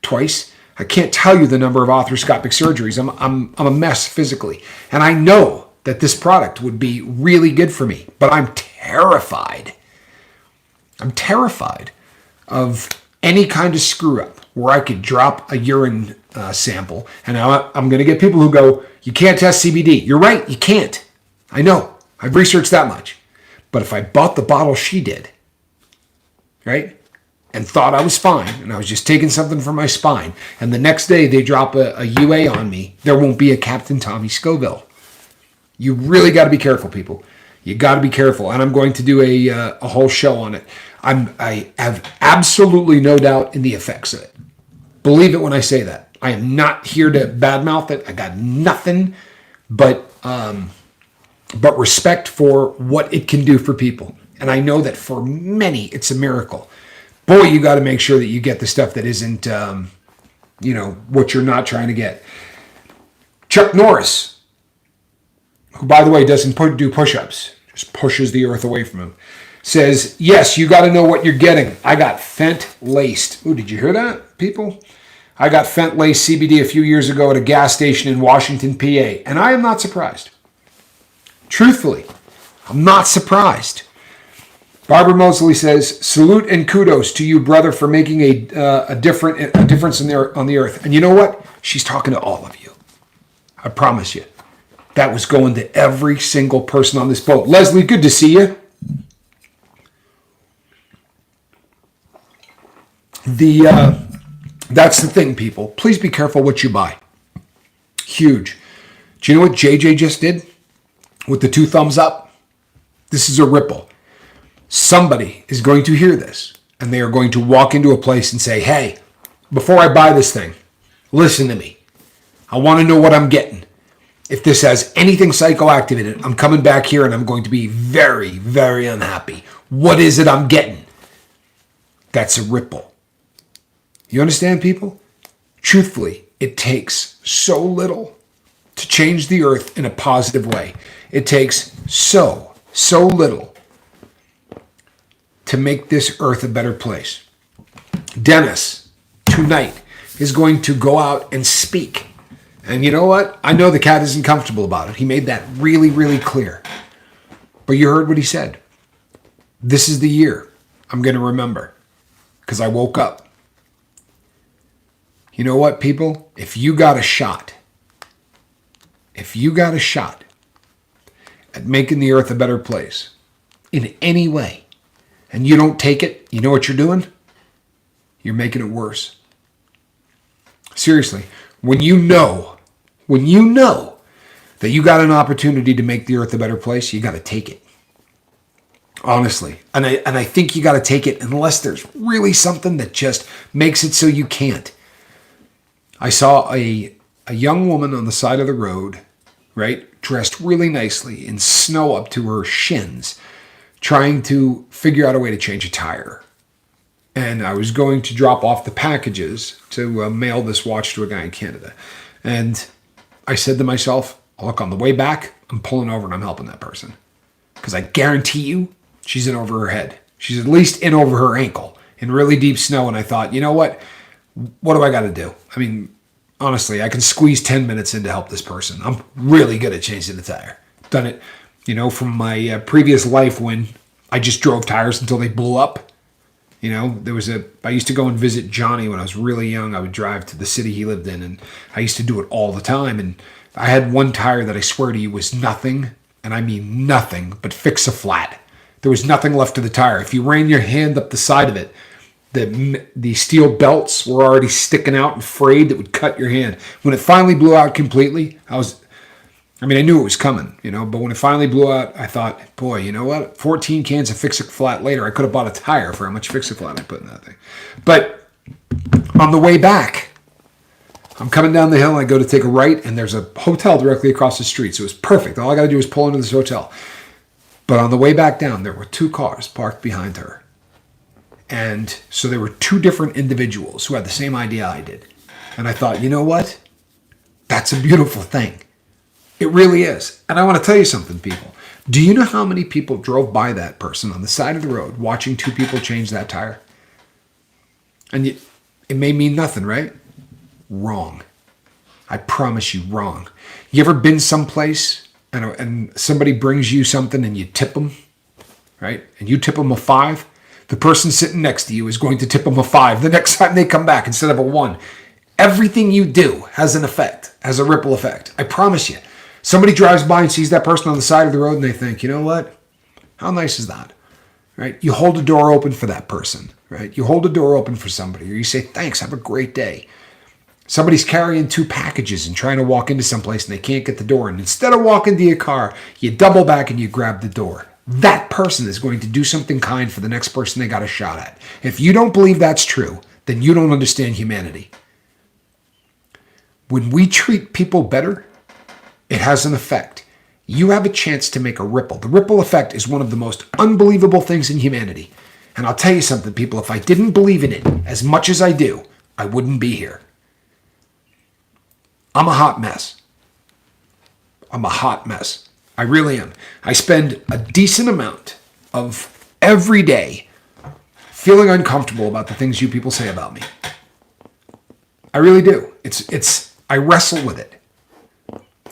twice. I can't tell you the number of arthroscopic surgeries. I'm a mess physically. And I know that this product would be really good for me, but I'm terrified. I'm terrified of any kind of screw up where I could drop a urine sample. And I'm going to get people who go, you can't test CBD. You're right, you can't. I know. I've researched that much. But if I bought the bottle she did, right, and thought I was fine, and I was just taking something for my spine, and the next day they drop a UA on me, there won't be a Captain Tommy Scoville. You really got to be careful, people. You got to be careful. And I'm going to do a whole show on it. I have absolutely no doubt in the effects of it. Believe it when I say that. I am not here to badmouth it. I got nothing but respect for what it can do for people. And I know that for many, it's a miracle. Boy, you got to make sure that you get the stuff that isn't, what you're not trying to get. Chuck Norris, who, by the way, doesn't do push-ups, just pushes the earth away from him, says, yes, you got to know what you're getting. I got fent-laced. Ooh, did you hear that, people? I got fent-laced CBD a few years ago at a gas station in Washington, PA, and I am not surprised. Truthfully, I'm not surprised. Barbara Mosley says, salute and kudos to you, brother, for making a difference on the earth. And you know what? She's talking to all of you. I promise you. That was going to every single person on this boat. Leslie, good to see you. That's the thing, people. Please be careful what you buy. Huge. Do you know what JJ just did with the 2 thumbs up? This is a ripple. Somebody is going to hear this, and they are going to walk into a place and say, hey, before I buy this thing, listen to me. I want to know what I'm getting. If this has anything psychoactive in it, I'm coming back here and I'm going to be very, very unhappy. What is it I'm getting? That's a ripple. You understand, people? Truthfully, it takes so little to change the earth in a positive way. It takes so little to make this earth a better place. Dennis, tonight, is going to go out and speak. And you know what? I know the cat isn't comfortable about it. He made that really, really clear. But you heard what he said. This is the year I'm going to remember because I woke up. You know what, people? If you got a shot at making the earth a better place in any way, and you don't take it, you know what you're doing? You're making it worse. Seriously, when you know that you got an opportunity to make the earth a better place, you got to take it. Honestly. And I think you got to take it unless there's really something that just makes it so you can't. I saw a young woman on the side of the road, right, dressed really nicely in snow up to her shins, trying to figure out a way to change a tire. And I was going to drop off the packages to mail this watch to a guy in Canada. And I said to myself, look, on the way back, I'm pulling over and I'm helping that person. Because I guarantee you, she's in over her head. She's at least in over her ankle in really deep snow. And I thought, you know what? What do I got to do? I mean, honestly, I can squeeze 10 minutes in to help this person. I'm really good at changing the tire. Done it, from my previous life when I just drove tires until they blew up. I used to go and visit Johnny when I was really young. I would drive to the city he lived in, and I used to do it all the time. And I had one tire that I swear to you was nothing, and I mean nothing, but fix-a-flat. There was nothing left of the tire. If you ran your hand up the side of it, the steel belts were already sticking out and frayed that would cut your hand. When it finally blew out completely, I knew it was coming, but when it finally blew out, I thought, boy, you know what? 14 cans of Fix-A-Flat later, I could have bought a tire for how much Fix-A-Flat I put in that thing. But on the way back, I'm coming down the hill and I go to take a right, and there's a hotel directly across the street. So it was perfect. All I got to do is pull into this hotel. But on the way back down, there were 2 cars parked behind her. And so there were 2 different individuals who had the same idea I did. And I thought, you know what? That's a beautiful thing. It really is. And I want to tell you something, people. Do you know how many people drove by that person on the side of the road watching 2 people change that tire? And it may mean nothing, right? Wrong. I promise you, wrong. You ever been someplace and somebody brings you something and you tip them, right? And you tip them a 5. The person sitting next to you is going to tip them a 5 the next time they come back instead of a 1. Everything you do has an effect, has a ripple effect. I promise you. Somebody drives by and sees that person on the side of the road and they think, you know what? How nice is that? Right? You hold a door open for that person, right? You hold a door open for somebody, or you say, thanks, have a great day. Somebody's carrying 2 packages and trying to walk into someplace and they can't get the door. And instead of walking to your car, you double back and you grab the door. That person is going to do something kind for the next person they got a shot at. If you don't believe that's true, then you don't understand humanity. When we treat people better, it has an effect. You have a chance to make a ripple. The ripple effect is one of the most unbelievable things in humanity. And I'll tell you something, people, if I didn't believe in it as much as I do, I wouldn't be here. I'm a hot mess. I'm a hot mess. I really am. I spend a decent amount of every day feeling uncomfortable about the things you people say about me. I really do. I wrestle with it.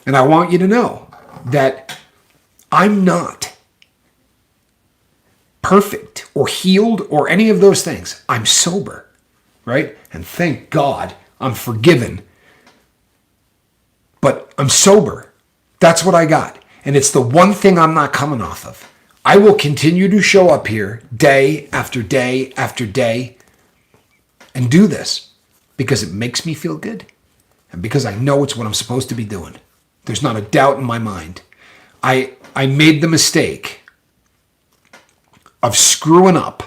And I want you to know that I'm not perfect or healed or any of those things. I'm sober, right? And thank God I'm forgiven. But but I'm sober. That's what I got. And it's the one thing I'm not coming off of. I will continue to show up here day after day after day and do this because it makes me feel good and because I know it's what I'm supposed to be doing. There's not a doubt in my mind. I made the mistake of screwing up,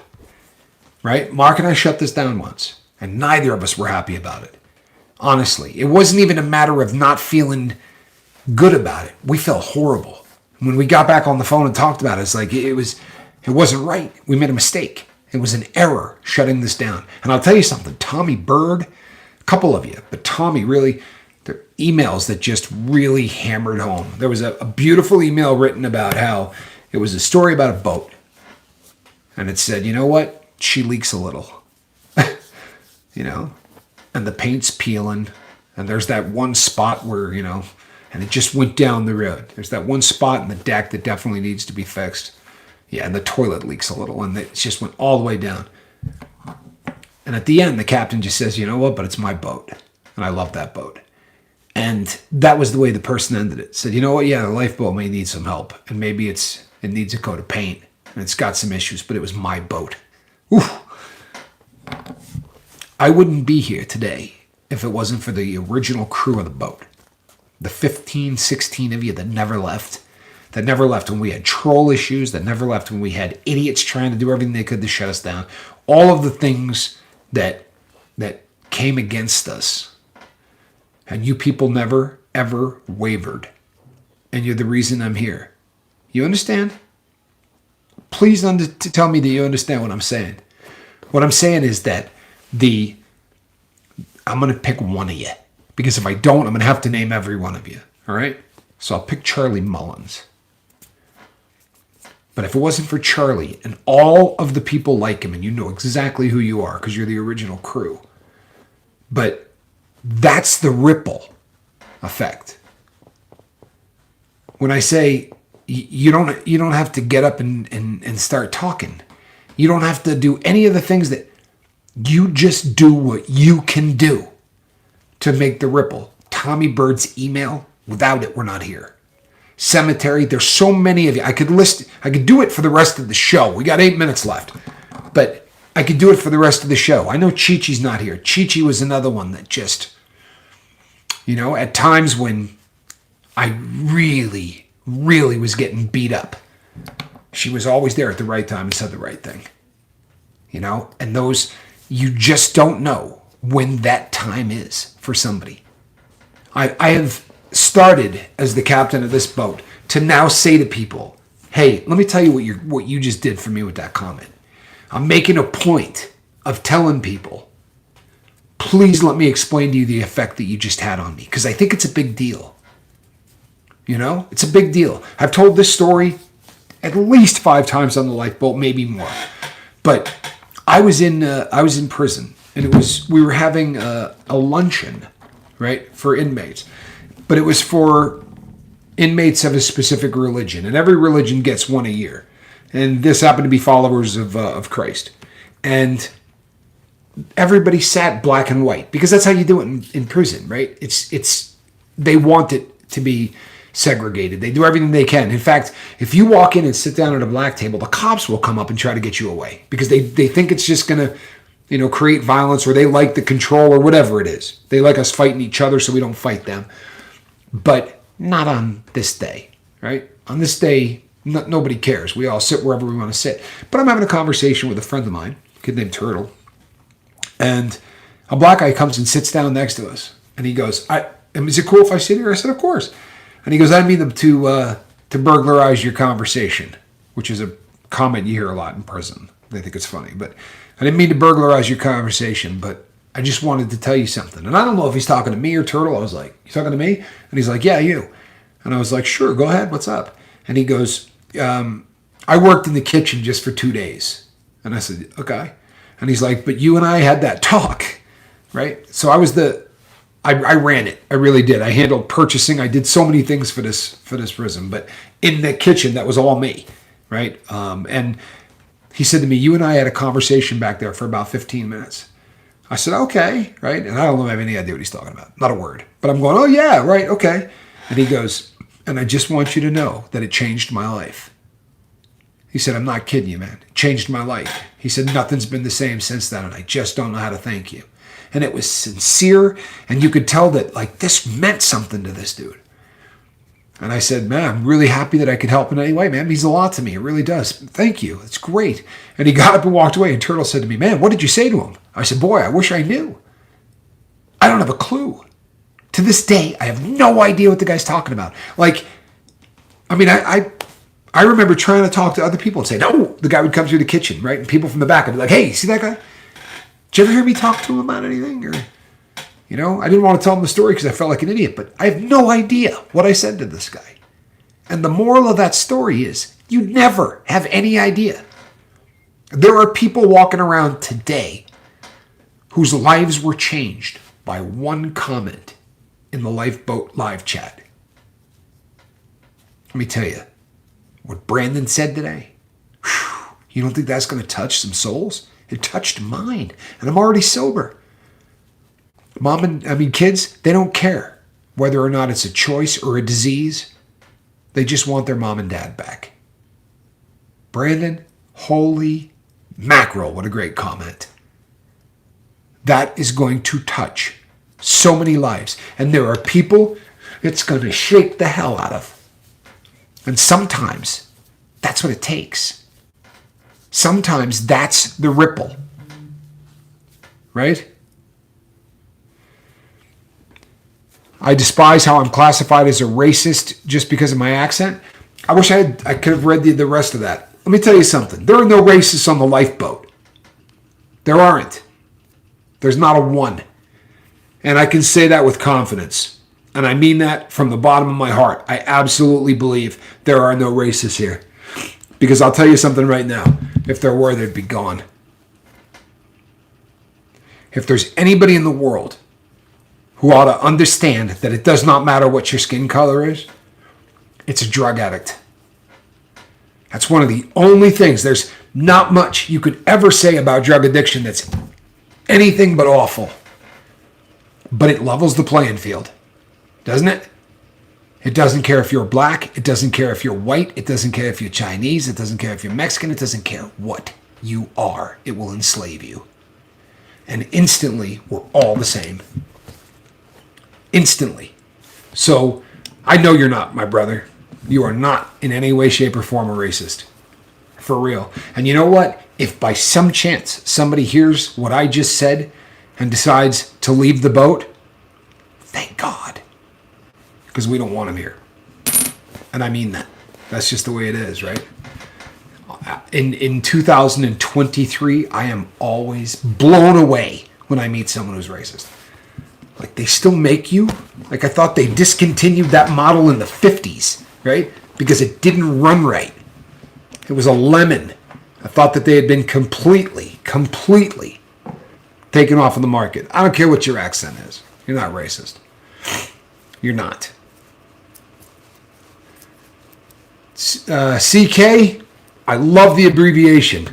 right? Mark and I shut this down once, and neither of us were happy about it. Honestly, it wasn't even a matter of not feeling good about it. We felt horrible. When we got back on the phone and talked about it, it's like it wasn't right. We made a mistake. It was an error shutting this down. And I'll tell you something, Tommy Bird, a couple of you, but Tommy really, there are emails that just really hammered home. There was a beautiful email written about how it was a story about a boat. And it said, you know what? She leaks a little. You know? And the paint's peeling. And there's that one spot where, you know, and it just went down the road. There's that one spot in the deck that definitely needs to be fixed. Yeah, and the toilet leaks a little, and it just went all the way down. And at the end, the captain just says, you know what, but it's my boat. And I love that boat. And that was the way the person ended it. Said, you know what, yeah, the lifeboat may need some help. And maybe it needs a coat of paint. And it's got some issues, but it was my boat. Oof. I wouldn't be here today if it wasn't for the original crew of the boat. The 15, 16 of you that never left when we had troll issues, that never left when we had idiots trying to do everything they could to shut us down. All of the things that came against us. And you people never, ever wavered. And you're the reason I'm here. You understand? Please tell me that you understand what I'm saying. What I'm saying is that I'm going to pick one of you. Because if I don't, I'm going to have to name every one of you. All right? So I'll pick Charlie Mullins. But if it wasn't for Charlie and all of the people like him, and you know exactly who you are because you're the original crew. But that's the ripple effect. When I say you don't have to get up and start talking. You don't have to do any of the things that you just do what you can do to make the ripple. Tommy Bird's email, without it, we're not here. Cemetery, there's so many of you. I could do it for the rest of the show. We got 8 minutes left. But I could do it for the rest of the show. I know Chi-Chi's not here. Chi-Chi was another one that just, you know, at times when I really, really was getting beat up, she was always there at the right time and said the right thing. You know, and those, you just don't know when that time is for somebody. I have started as the captain of this boat to now say to people, hey, let me tell you what you just did for me with that comment. I'm making a point of telling people, please let me explain to you the effect that you just had on me, because I think it's a big deal. You know, it's a big deal. I've told this story at least 5 times on the lifeboat, maybe more. But I was in prison, and we were having a luncheon, right, for inmates. But it was for inmates of a specific religion, and every religion gets one a year. And this happened to be followers of Christ. And everybody sat black and white, because that's how you do it in prison, right? They want it to be segregated. They do everything they can. In fact, if you walk in and sit down at a black table, the cops will come up and try to get you away, because they think it's just going to, you know, create violence, or they like the control, or whatever it is. They like us fighting each other, so we don't fight them. But not on this day, right? On this day, nobody cares. We all sit wherever we want to sit. But I'm having a conversation with a friend of mine, a kid named Turtle, and a black guy comes and sits down next to us, and he goes, is it cool if I sit here? I said, of course. And he goes, I mean to burglarize your conversation, which is a comment you hear a lot in prison. They think it's funny, but I didn't mean to burglarize your conversation, but I just wanted to tell you something. And I don't know if he's talking to me or Turtle. I was like, you talking to me? And he's like, yeah, you. And I was like, sure, go ahead. What's up? And he goes, I worked in the kitchen just for 2 days. And I said, okay. And he's like, but you and I had that talk, right? So I ran it. I really did. I handled purchasing. I did so many things for this prison. But in the kitchen, that was all me, right? And he said to me, you and I had a conversation back there for about 15 minutes. I said, okay, right? And I don't have any idea what he's talking about. Not a word. But I'm going, oh, yeah, right, okay. And he goes, and I just want you to know that it changed my life. He said, I'm not kidding you, man. It changed my life. He said, nothing's been the same since then, and I just don't know how to thank you. And it was sincere, and you could tell that, like, this meant something to this dude. And I said, man, I'm really happy that I could help in any way, man. It means a lot to me. It really does. Thank you. It's great. And he got up and walked away, and Turtle said to me, man, what did you say to him? I said, boy, I wish I knew. I don't have a clue. To this day, I have no idea what the guy's talking about. Like, I mean, I remember trying to talk to other people and say, no, the guy would come through the kitchen, right? And people from the back would be like, hey, see that guy? Did you ever hear me talk to him about anything? Or, you know, I didn't want to tell him the story because I felt like an idiot, but I have no idea what I said to this guy. And the moral of that story is you never have any idea. There are people walking around today whose lives were changed by one comment in the Lifeboat live chat. Let me tell you, what Brandon said today, whew, you don't think that's going to touch some souls? It touched mine, and I'm already sober. Kids, they don't care whether or not it's a choice or a disease. They just want their mom and dad back. Brandon, holy mackerel, what a great comment. That is going to touch so many lives. And there are people it's going to shake the hell out of. And sometimes that's what it takes. Sometimes that's the ripple. Right? I despise how I'm classified as a racist just because of my accent. I wish I could have read the rest of that. Let me tell you something. There are no racists on the Lifeboat. There aren't. There's not a one. And I can say that with confidence. And I mean that from the bottom of my heart. I absolutely believe there are no racists here. Because I'll tell you something right now. If there were, they'd be gone. If there's anybody in the world who ought to understand that it does not matter what your skin color is, it's a drug addict. That's one of the only things. There's not much you could ever say about drug addiction that's anything but awful. But it levels the playing field, doesn't it? It doesn't care if you're black. It doesn't care if you're white. It doesn't care if you're Chinese. It doesn't care if you're Mexican. It doesn't care what you are. It will enslave you. And instantly, we're all the same. Instantly. So, I know you're not, my brother. You are not in any way, shape, or form a racist. For real. And you know what? If by some chance somebody hears what I just said and decides to leave the boat, thank God. Because we don't want them here. And I mean that. That's just the way it is, right? In 2023, I am always blown away when I meet someone who's racist. Like, they still make you? Like, I thought they discontinued that model in the 50s, right? Because it didn't run right. It was a lemon. I thought that they had been completely taken off of the market. I don't care what your accent is. You're not racist. You're not. CK, I love the abbreviation.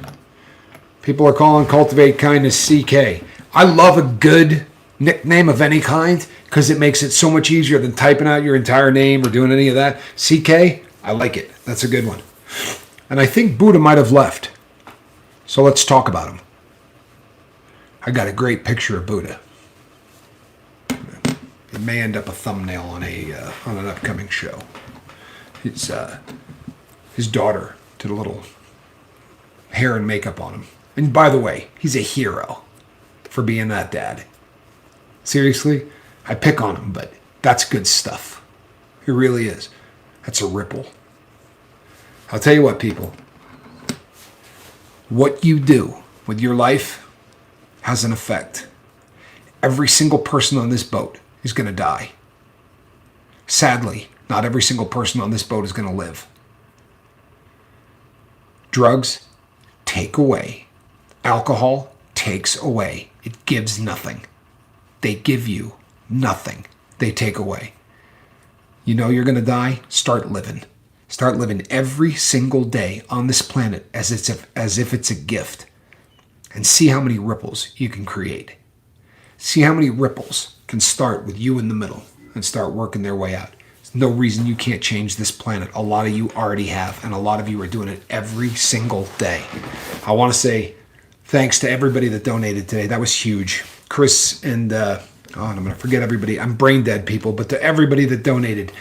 People are calling Cultivate Kindness CK. I love a good nickname of any kind because it makes it so much easier than typing out your entire name or doing any of that. CK, I like it. That's a good one. And I think Buddha might have left. So let's talk about him. I got a great picture of Buddha. It may end up a thumbnail on an upcoming show. His daughter did a little hair and makeup on him. And by the way, he's a hero for being that dad. Seriously, I pick on him, but that's good stuff. It really is. That's a ripple. I'll tell you what, people. What you do with your life has an effect. Every single person on this boat is going to die. Sadly, not every single person on this boat is going to live. Drugs take away. Alcohol takes away. It gives nothing. They give you nothing. They take away. You know you're going to die? Start living. Start living every single day on this planet as if it's a gift. And see how many ripples you can create. See how many ripples can start with you in the middle and start working their way out. no reason you can't change this planet. A lot of you already have, and a lot of you are doing it every single day. I want to say thanks to everybody that donated today. That was huge. Chris and, I'm going to forget everybody. I'm brain dead, people, but to everybody that donated,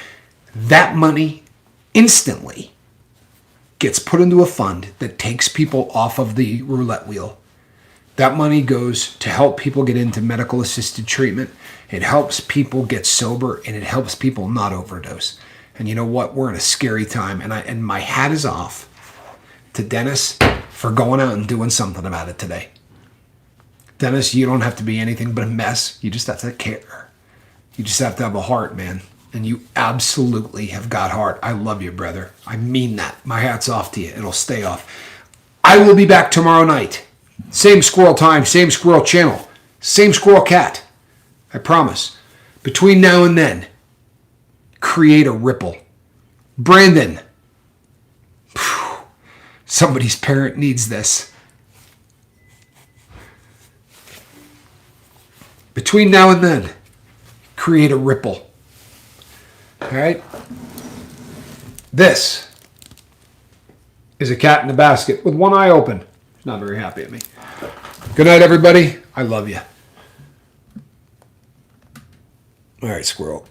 that money instantly gets put into a fund that takes people off of the roulette wheel. That money goes to help people get into medical assisted treatment. It helps people get sober, and it helps people not overdose. And you know what? We're in a scary time, and my hat is off to Dennis for going out and doing something about it today. Dennis, you don't have to be anything but a mess. You just have to care. You just have to have a heart, man. And you absolutely have got heart. I love you, brother. I mean that. My hat's off to you. It'll stay off. I will be back tomorrow night. Same squirrel time, same squirrel channel, same squirrel cat. I promise. Between now and then, create a ripple. Brandon, somebody's parent needs this. Between now and then, create a ripple. All right? This is a cat in a basket with one eye open. He's not very happy at me. Good night, everybody. I love you. All right, squirrel.